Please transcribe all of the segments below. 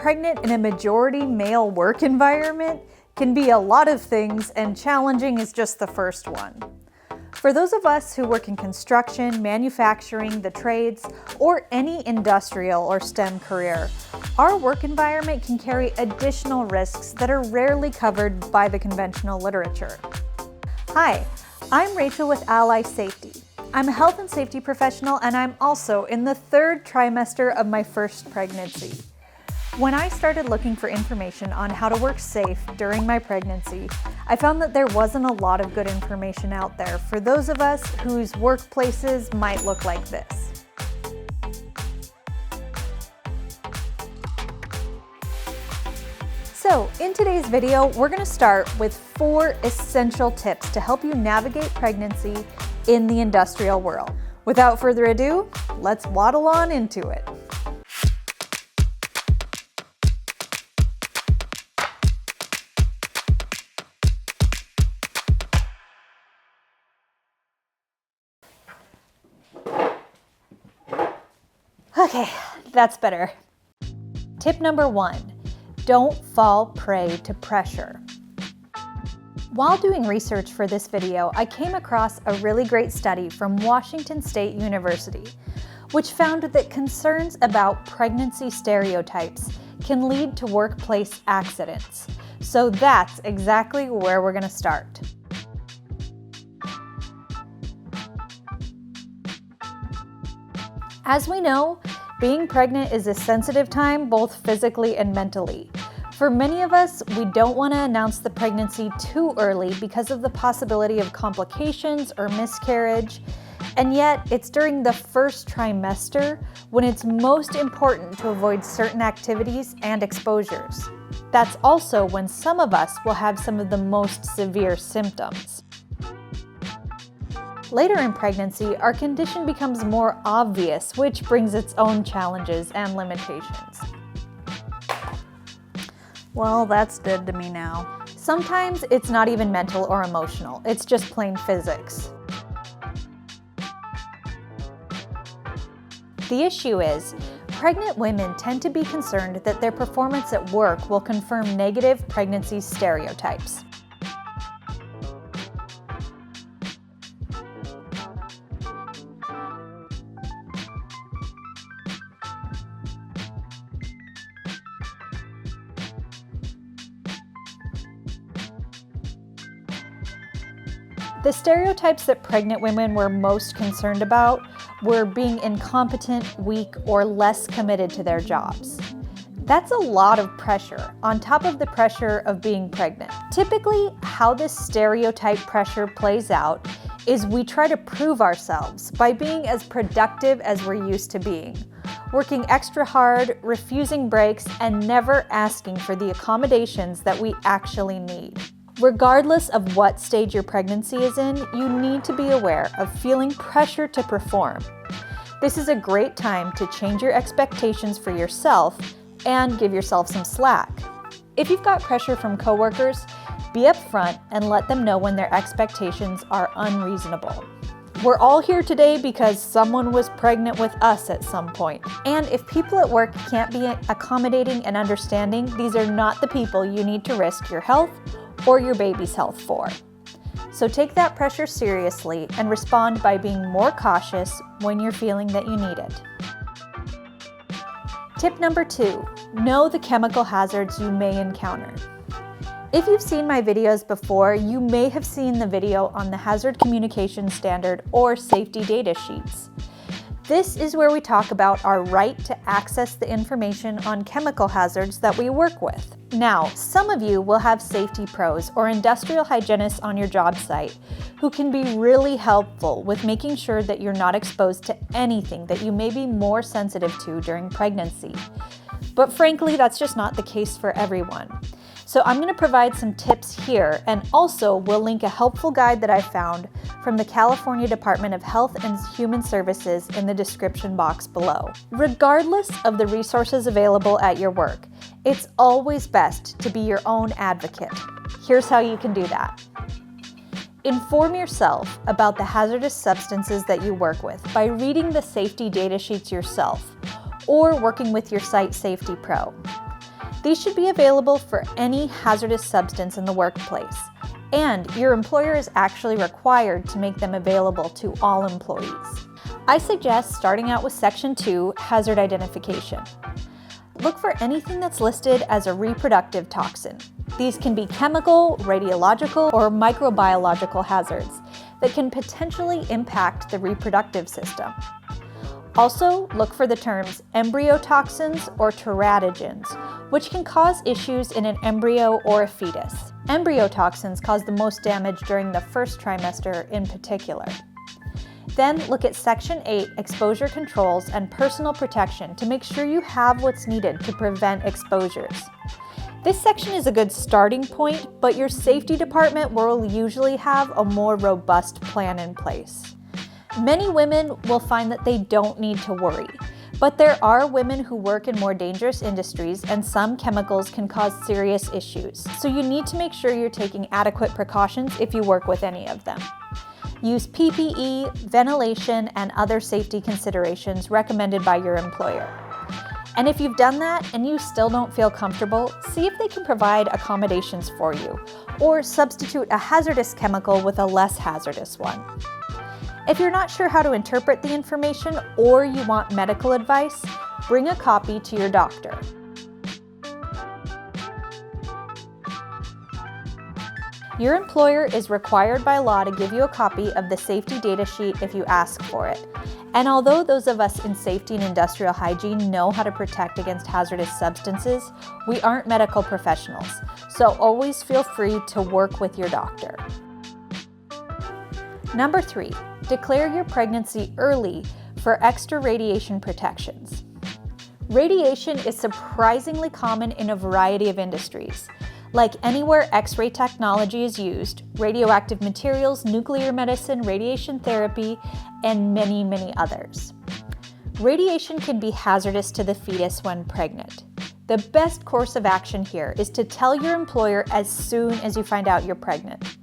pregnant in a majority male work environment can be a lot of things, and challenging is just the first one. For those of us who work in construction, manufacturing, the trades, or any industrial or STEM career, our work environment can carry additional risks that are rarely covered by the conventional literature. Hi, I'm Rachel with Ally Safety. I'm a health and safety professional, and I'm also in the 3rd trimester of my first pregnancy. When I started looking for information on how to work safe during my pregnancy, I found that there wasn't a lot of good information out there for those of us whose workplaces might look like this. So, in today's video, we're going to start with 4 essential tips to help you navigate pregnancy in the industrial world. Without further ado, let's waddle on into it. Okay, that's better. Tip number 1, don't fall prey to pressure. While doing research for this video, I came across a really great study from Washington State University, which found that concerns about pregnancy stereotypes can lead to workplace accidents. So that's exactly where we're going to start. As we know, being pregnant is a sensitive time both physically and mentally. For many of us, we don't want to announce the pregnancy too early because of the possibility of complications or miscarriage, and yet it's during the first trimester when it's most important to avoid certain activities and exposures. That's also when some of us will have some of the most severe symptoms. Later in pregnancy, our condition becomes more obvious, which brings its own challenges and limitations. Well, that's dead to me now. Sometimes it's not even mental or emotional, it's just plain physics. The issue is, pregnant women tend to be concerned that their performance at work will confirm negative pregnancy stereotypes. The stereotypes that pregnant women were most concerned about were being incompetent, weak, or less committed to their jobs. That's a lot of pressure, on top of the pressure of being pregnant. Typically, how this stereotype pressure plays out is we try to prove ourselves by being as productive as we're used to being, working extra hard, refusing breaks, and never asking for the accommodations that we actually need. Regardless of what stage your pregnancy is in, you need to be aware of feeling pressure to perform. This is a great time to change your expectations for yourself and give yourself some slack. If you've got pressure from coworkers, be upfront and let them know when their expectations are unreasonable. We're all here today because someone was pregnant with us at some point. And if people at work can't be accommodating and understanding, these are not the people you need to risk your health or your baby's health for. So take that pressure seriously and respond by being more cautious when you're feeling that you need it. Tip number 2, know the chemical hazards you may encounter. If you've seen my videos before, you may have seen the video on the Hazard Communication Standard or safety data sheets. This is where we talk about our right to access the information on chemical hazards that we work with. Now, some of you will have safety pros or industrial hygienists on your job site who can be really helpful with making sure that you're not exposed to anything that you may be more sensitive to during pregnancy. But frankly, that's just not the case for everyone. So I'm going to provide some tips here, and also we'll link a helpful guide that I found from the California Department of Health and Human Services in the description box below. Regardless of the resources available at your work, it's always best to be your own advocate. Here's how you can do that. Inform yourself about the hazardous substances that you work with by reading the safety data sheets yourself or working with your site safety pro. These should be available for any hazardous substance in the workplace, and your employer is actually required to make them available to all employees. I suggest starting out with Section 2, Hazard Identification. Look for anything that's listed as a reproductive toxin. These can be chemical, radiological, or microbiological hazards that can potentially impact the reproductive system. Also, look for the terms embryotoxins or teratogens, which can cause issues in an embryo or a fetus. Embryotoxins cause the most damage during the first trimester in particular. Then look at Section 8, Exposure Controls and Personal Protection to make sure you have what's needed to prevent exposures. This section is a good starting point, but your safety department will usually have a more robust plan in place. Many women will find that they don't need to worry, but there are women who work in more dangerous industries and some chemicals can cause serious issues, so you need to make sure you're taking adequate precautions if you work with any of them. Use PPE, ventilation, and other safety considerations recommended by your employer. And if you've done that and you still don't feel comfortable, see if they can provide accommodations for you, or substitute a hazardous chemical with a less hazardous one. If you're not sure how to interpret the information or you want medical advice, bring a copy to your doctor. Your employer is required by law to give you a copy of the safety data sheet if you ask for it. And although those of us in safety and industrial hygiene know how to protect against hazardous substances, we aren't medical professionals, so always feel free to work with your doctor. Number 3, declare your pregnancy early for extra radiation protections. Radiation is surprisingly common in a variety of industries. Like anywhere X-ray technology is used, radioactive materials, nuclear medicine, radiation therapy, and many, many others. Radiation can be hazardous to the fetus when pregnant. The best course of action here is to tell your employer as soon as you find out you're pregnant.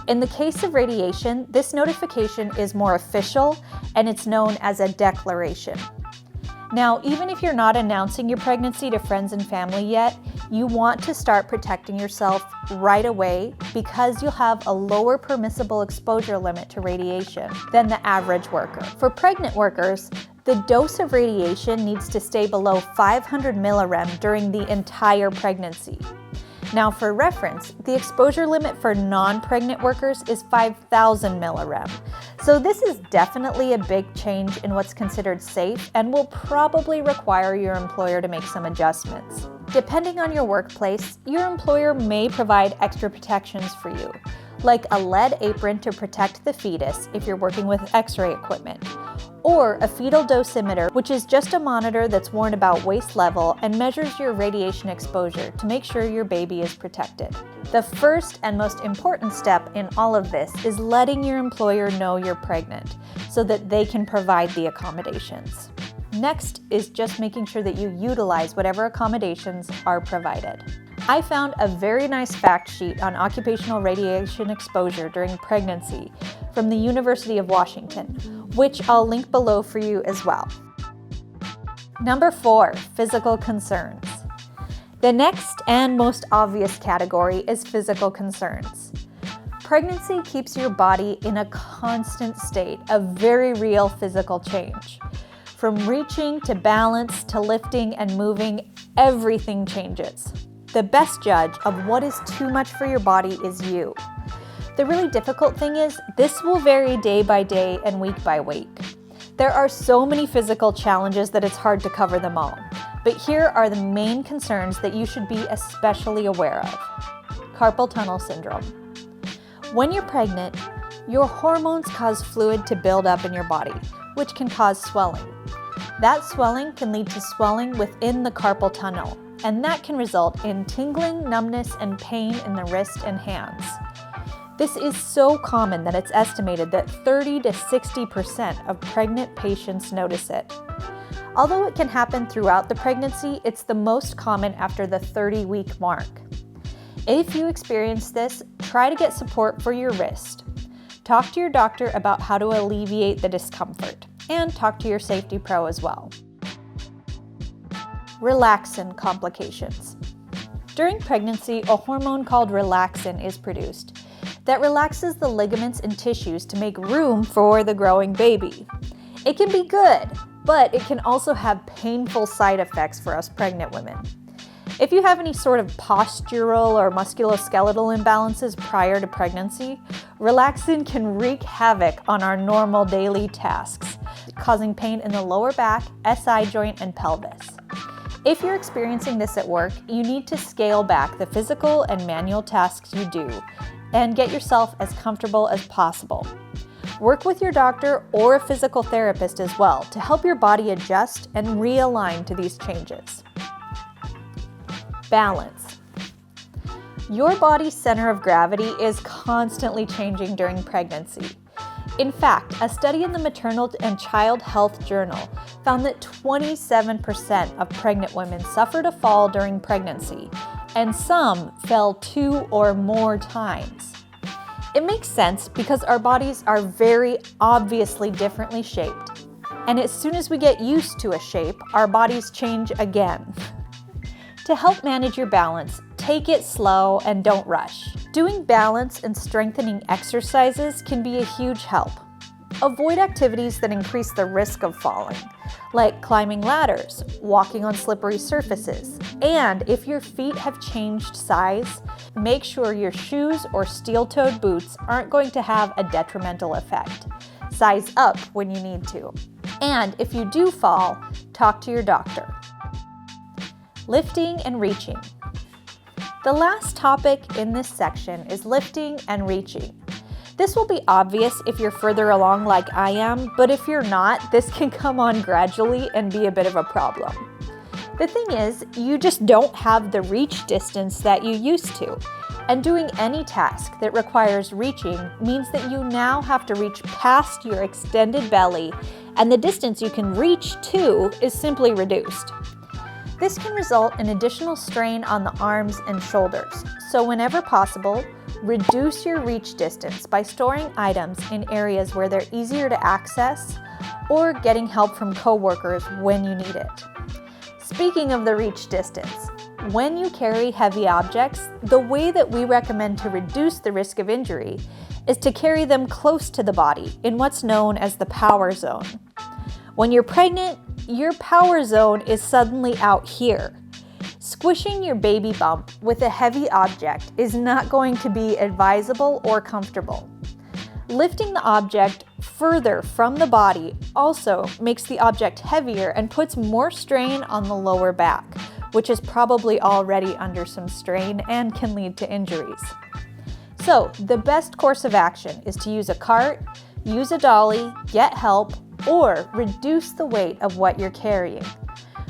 In the case of radiation, this notification is more official and it's known as a declaration. Now, even if you're not announcing your pregnancy to friends and family yet, you want to start protecting yourself right away because you'll have a lower permissible exposure limit to radiation than the average worker. For pregnant workers, the dose of radiation needs to stay below 500 millirem during the entire pregnancy. Now, for reference, the exposure limit for non-pregnant workers is 5,000 millirem. So this is definitely a big change in what's considered safe and will probably require your employer to make some adjustments. Depending on your workplace, your employer may provide extra protections for you, like a lead apron to protect the fetus if you're working with X-ray equipment, or a fetal dosimeter, which is just a monitor that's worn about waist level and measures your radiation exposure to make sure your baby is protected. The first and most important step in all of this is letting your employer know you're pregnant so that they can provide the accommodations. Next is just making sure that you utilize whatever accommodations are provided. I found a very nice fact sheet on occupational radiation exposure during pregnancy from the University of Washington, which I'll link below for you as well. Number 4, physical concerns. The next and most obvious category is physical concerns. Pregnancy keeps your body in a constant state of very real physical change. From reaching to balance to lifting and moving, everything changes. The best judge of what is too much for your body is you. The really difficult thing is, this will vary day by day and week by week. There are so many physical challenges that it's hard to cover them all. But here are the main concerns that you should be especially aware of. Carpal tunnel syndrome. When you're pregnant, your hormones cause fluid to build up in your body, which can cause swelling. That swelling can lead to swelling within the carpal tunnel, and that can result in tingling, numbness, and pain in the wrist and hands. This is so common that it's estimated that 30 to 60% of pregnant patients notice it. Although it can happen throughout the pregnancy, it's the most common after the 30-week mark. If you experience this, try to get support for your wrist. Talk to your doctor about how to alleviate the discomfort, and talk to your safety pro as well. Relaxin complications. During pregnancy, a hormone called relaxin is produced that relaxes the ligaments and tissues to make room for the growing baby. It can be good, but it can also have painful side effects for us pregnant women. If you have any sort of postural or musculoskeletal imbalances prior to pregnancy, relaxin can wreak havoc on our normal daily tasks, causing pain in the lower back, SI joint, and pelvis. If you're experiencing this at work, you need to scale back the physical and manual tasks you do and get yourself as comfortable as possible. Work with your doctor or a physical therapist as well to help your body adjust and realign to these changes. Balance. Your body's center of gravity is constantly changing during pregnancy. In fact, a study in the Maternal and Child Health Journal found that 27% of pregnant women suffered a fall during pregnancy, and some fell 2 or more times. It makes sense because our bodies are very obviously differently shaped, and as soon as we get used to a shape, our bodies change again. To help manage your balance, take it slow and don't rush. Doing balance and strengthening exercises can be a huge help. Avoid activities that increase the risk of falling, like climbing ladders, walking on slippery surfaces, and if your feet have changed size, make sure your shoes or steel-toed boots aren't going to have a detrimental effect. Size up when you need to. And if you do fall, talk to your doctor. Lifting and reaching. The last topic in this section is lifting and reaching. This will be obvious if you're further along like I am, but if you're not, this can come on gradually and be a bit of a problem. The thing is, you just don't have the reach distance that you used to, and doing any task that requires reaching means that you now have to reach past your extended belly, and the distance you can reach to is simply reduced. This can result in additional strain on the arms and shoulders, so whenever possible, reduce your reach distance by storing items in areas where they're easier to access or getting help from coworkers when you need it. Speaking of the reach distance, when you carry heavy objects, the way that we recommend to reduce the risk of injury is to carry them close to the body in what's known as the power zone. When you're pregnant, your power zone is suddenly out here. Squishing your baby bump with a heavy object is not going to be advisable or comfortable. Lifting the object further from the body also makes the object heavier and puts more strain on the lower back, which is probably already under some strain and can lead to injuries. So, the best course of action is to use a cart, use a dolly, get help, or reduce the weight of what you're carrying.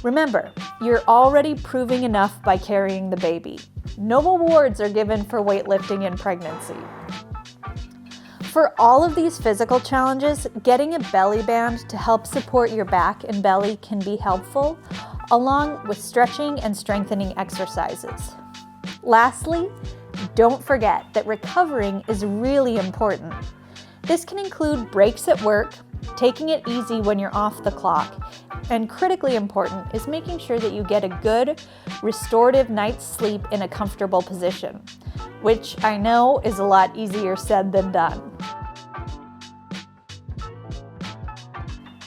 Remember, you're already proving enough by carrying the baby. No awards are given for weightlifting in pregnancy. For all of these physical challenges, getting a belly band to help support your back and belly can be helpful, along with stretching and strengthening exercises. Lastly, don't forget that recovering is really important. This can include breaks at work, taking it easy when you're off the clock, and critically important is making sure that you get a good, restorative night's sleep in a comfortable position, which I know is a lot easier said than done.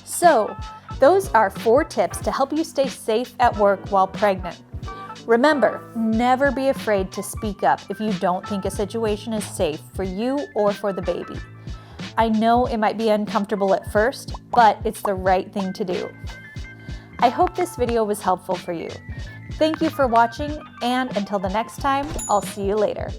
So, those are 4 tips to help you stay safe at work while pregnant. Remember, never be afraid to speak up if you don't think a situation is safe for you or for the baby. I know it might be uncomfortable at first, but it's the right thing to do. I hope this video was helpful for you. Thank you for watching, and until the next time, I'll see you later.